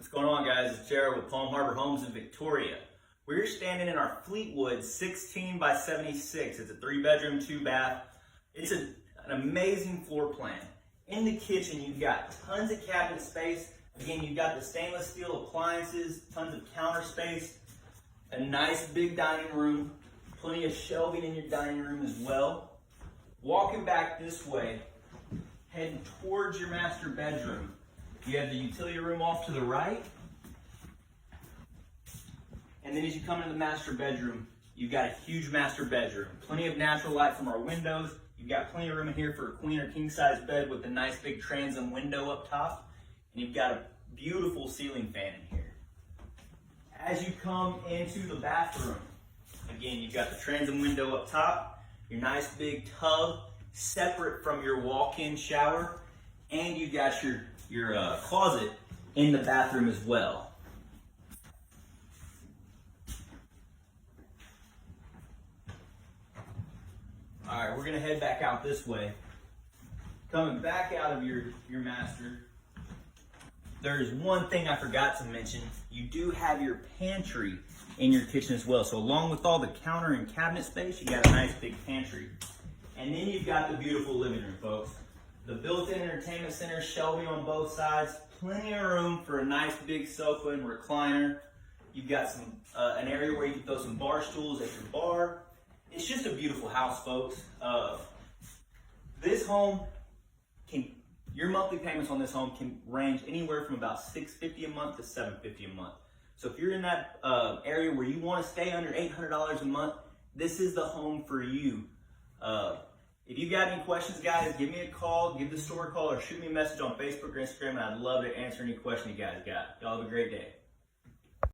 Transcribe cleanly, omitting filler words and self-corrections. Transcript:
What's going on, guys? It's Jared with Palm Harbor Homes in Victoria. We're standing in our Fleetwood 16 by 76. It's a 3-bedroom, 2-bath. It's an amazing floor plan. In the kitchen, you've got tons of cabinet space. Again, you've got the stainless steel appliances, tons of counter space, a nice big dining room, plenty of shelving in your dining room as well. Walking back this way, heading towards your master bedroom, you have the utility room off to the right. And then as you come into the master bedroom, you've got a huge master bedroom. Plenty of natural light from our windows. You've got plenty of room in here for a queen or king size bed with a nice big transom window up top. And you've got a beautiful ceiling fan in here. As you come into the bathroom, again, you've got the transom window up top, your nice big tub separate from your walk-in shower, and you've got your closet in the bathroom as well. All right, we're gonna head back out this way. Coming back out of your master, there's one thing I forgot to mention. You do have your pantry in your kitchen as well. So along with all the counter and cabinet space, you got a nice big pantry. And then you've got the beautiful living room, folks. The built-in entertainment center, shelving on both sides, plenty of room for a nice big sofa and recliner. You've got some an area where you can throw some bar stools at your bar. It's just a beautiful house, folks. This home your monthly payments on this home can range anywhere from about $650 a month to $750 a month. So if you're in that area where you want to stay under $800 a month, this is the home for you. If you got any questions, guys, give me a call, give the store a call, or shoot me a message on Facebook or Instagram, and I'd love to answer any question you guys got. Y'all have a great day.